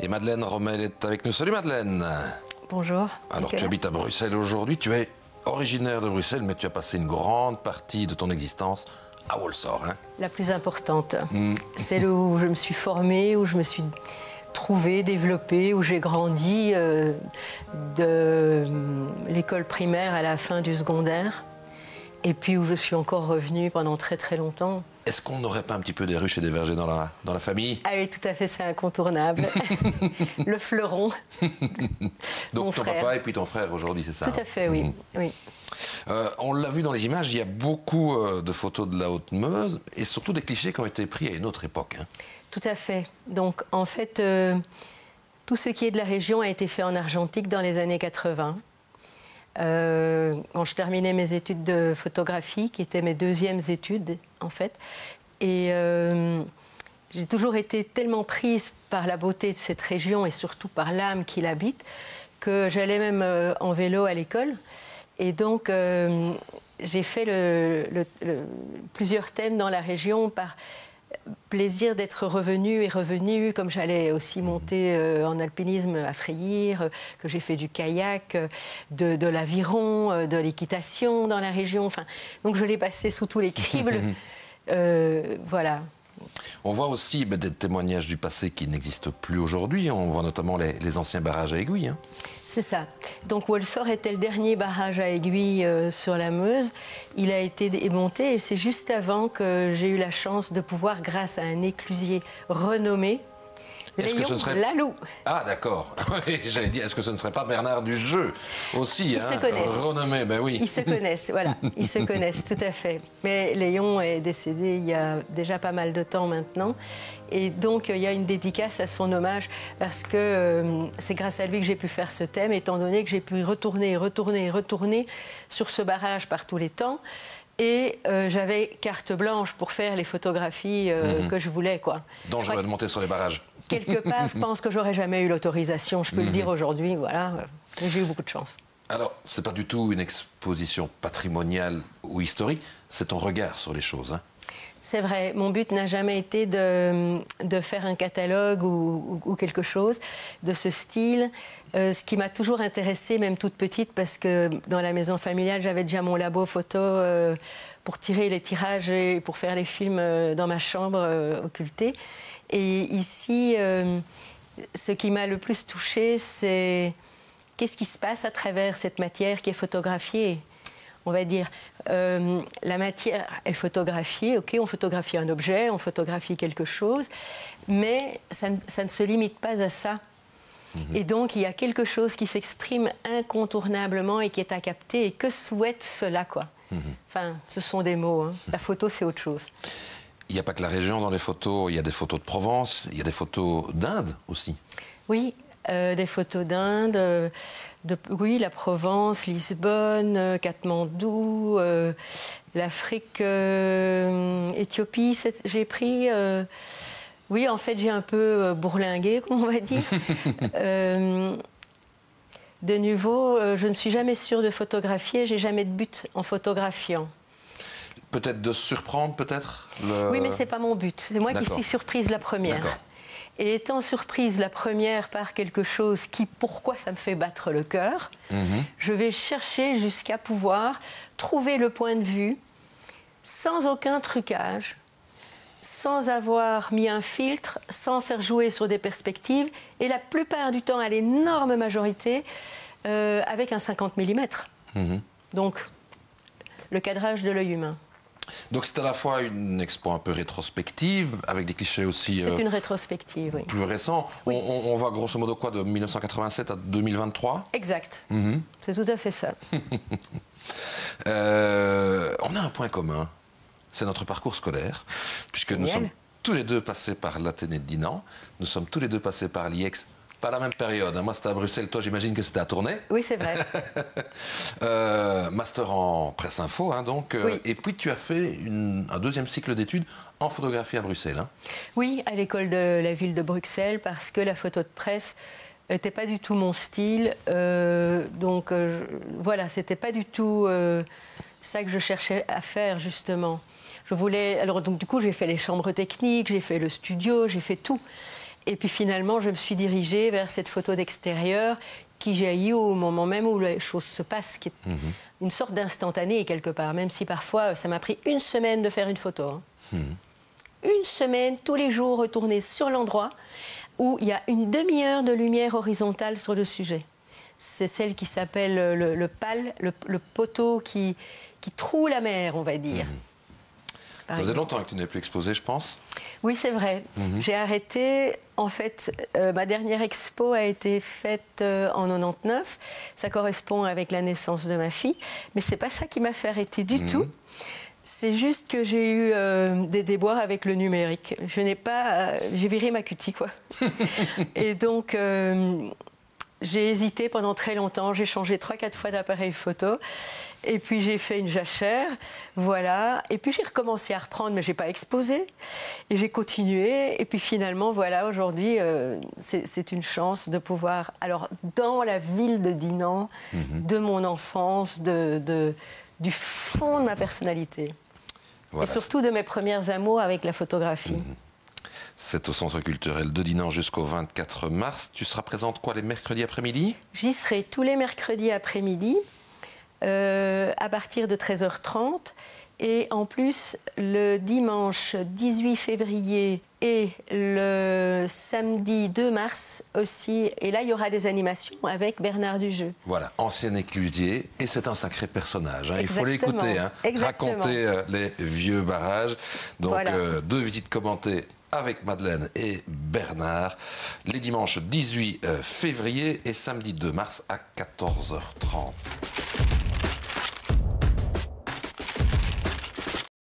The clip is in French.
Et Madeleine Rommel est avec nous. Salut Madeleine. Bonjour. Alors tu habites à Bruxelles aujourd'hui, tu es originaire de Bruxelles, mais tu as passé une grande partie de ton existence à Walsall. Hein? La plus importante. Celle où je me suis formée, où je me suis trouvée, développée, où j'ai grandi de l'école primaire à la fin du secondaire. Et puis où je suis encore revenue pendant très très longtemps. Est-ce qu'on n'aurait pas un petit peu des ruches et des vergers dans la famille? Ah oui, tout à fait, c'est incontournable. Le fleuron. Donc ton papa et puis ton frère aujourd'hui, c'est ça? Tout à fait, oui. Oui. On l'a vu dans les images, il y a beaucoup de photos de la Haute-Meuse et surtout des clichés qui ont été pris à une autre époque. Hein. Tout à fait. Donc en fait, tout ce qui est de la région a été fait en argentique dans les années 80. Quand je terminais mes études de photographie, qui étaient mes deuxièmes études en fait, et j'ai toujours été tellement prise par la beauté de cette région et surtout par l'âme qui l'habite que j'allais même en vélo à l'école. Et donc j'ai fait plusieurs thèmes dans la région par plaisir d'être revenue, comme j'allais aussi monter en alpinisme à Freyr, que j'ai fait du kayak, de l'aviron, de l'équitation dans la région. Enfin, donc je l'ai passé sous tous les cribles. Voilà. On voit aussi des témoignages du passé qui n'existent plus aujourd'hui. On voit notamment les anciens barrages à aiguilles. Hein. C'est ça. Donc Walsall était le dernier barrage à aiguilles sur la Meuse. Il a été démonté et c'est juste avant que j'ai eu la chance de pouvoir, grâce à un éclusier renommé, Lalou. Ah d'accord. J'allais dire, est-ce que ce ne serait pas Bernard Dujeu aussi? Ils se connaissent. Renommé, ben oui. Ils se connaissent, voilà. Ils se connaissent, tout à fait. Mais Léon est décédé il y a déjà pas mal de temps maintenant. Et donc, il y a une dédicace à son hommage parce que c'est grâce à lui que j'ai pu faire ce thème, étant donné que j'ai pu retourner sur ce barrage par tous les temps. Et j'avais carte blanche pour faire les photographies que je voulais, quoi. Dangereux de monter sur les barrages. Quelque part, je pense que j'aurais jamais eu l'autorisation. Je peux le dire aujourd'hui, voilà. J'ai eu beaucoup de chance. Alors, c'est pas du tout une exposition patrimoniale ou historique, c'est ton regard sur les choses. Hein. C'est vrai, mon but n'a jamais été de faire un catalogue ou quelque chose de ce style. Ce qui m'a toujours intéressée, même toute petite, parce que dans la maison familiale, j'avais déjà mon labo photo pour tirer les tirages et pour faire les films dans ma chambre occultée. Et ici, ce qui m'a le plus touchée, c'est qu'est-ce qui se passe à travers cette matière qui est photographiée. On va dire, la matière est photographiée, ok, on photographie un objet, on photographie quelque chose, mais ça ne se limite pas à ça. Et donc, il y a quelque chose qui s'exprime incontournablement et qui est à capter, et que souhaite cela, quoi. Enfin, ce sont des mots, hein. La photo, c'est autre chose. Il n'y a pas que la région dans les photos, il y a des photos de Provence, il y a des photos d'Inde aussi. Oui. Des photos d'Inde, oui, la Provence, Lisbonne, Katmandou, l'Afrique, Éthiopie, j'ai pris... oui, en fait, j'ai un peu bourlingué, comme on va dire. De nouveau, je ne suis jamais sûre de photographier, j'ai jamais de but en photographiant. Peut-être de surprendre, peut-être Oui, mais ce n'est pas mon but. C'est moi qui suis surprise la première. Et étant surprise la première par quelque chose pourquoi ça me fait battre le cœur, je vais chercher jusqu'à pouvoir trouver le point de vue sans aucun trucage, sans avoir mis un filtre, sans faire jouer sur des perspectives, et la plupart du temps, à l'énorme majorité, avec un 50 mm. Donc, le cadrage de l'œil humain. Donc c'est à la fois une expo un peu rétrospective, avec des clichés aussi... C'est une rétrospective, oui. Plus récents. Oui. On va grosso modo quoi, de 1987 à 2023 ? Exact. C'est tout à fait ça. On a un point commun, c'est notre parcours scolaire, puisque nous sommes tous les deux passés par l'Athénée de Dinan, nous sommes tous les deux passés par l'IEX. Pas la même période. Moi, c'était à Bruxelles. Toi, j'imagine que c'était à Tournai. Oui, c'est vrai. Master en presse info, hein, donc. Oui. Et puis, tu as fait un deuxième cycle d'études en photographie à Bruxelles. Hein. Oui, à l'école de la ville de Bruxelles, parce que la photo de presse n'était pas du tout mon style. Donc, voilà, c'était pas du tout ça que je cherchais à faire, justement. Je voulais... Alors, donc, du coup, j'ai fait les chambres techniques, j'ai fait le studio, j'ai fait tout. Et puis finalement, je me suis dirigée vers cette photo d'extérieur qui jaillit au moment même où les choses se passent, qui est une sorte d'instantané quelque part, même si parfois ça m'a pris une semaine de faire une photo. Une semaine, tous les jours, retourner sur l'endroit où il y a une demi-heure de lumière horizontale sur le sujet. C'est celle qui s'appelle le pal, le poteau qui troue la mer, on va dire. Ça faisait longtemps que tu n'avais plus exposé, je pense. Oui, c'est vrai. J'ai arrêté. En fait, ma dernière expo a été faite en 99. Ça correspond avec la naissance de ma fille. Mais c'est pas ça qui m'a fait arrêter du tout. C'est juste que j'ai eu des déboires avec le numérique. Je n'ai pas... j'ai viré ma cutie, quoi. Et donc... j'ai hésité pendant très longtemps, j'ai changé 3-4 fois d'appareil photo, et puis j'ai fait une jachère, voilà, et puis j'ai recommencé à reprendre, mais je n'ai pas exposé, et j'ai continué, et puis finalement, voilà, aujourd'hui, c'est une chance de pouvoir, alors dans la ville de Dinan, de mon enfance, du fond de ma personnalité, voilà, et surtout de mes premiers amours avec la photographie. C'est au Centre culturel de Dinan jusqu'au 24 mars. Tu seras présente quoi, les mercredis après-midi? J'y serai tous les mercredis après-midi, à partir de 13h30. Et en plus, le dimanche 18 février et le samedi 2 mars aussi. Et là, il y aura des animations avec Bernard Dujeu. Voilà, ancien éclusier. Et c'est un sacré personnage. Hein. Il faut l'écouter, hein. Raconter les vieux barrages. Donc, voilà. 2 visites commentées avec Madeleine et Bernard, les dimanches 18 février et samedi 2 mars à 14h30.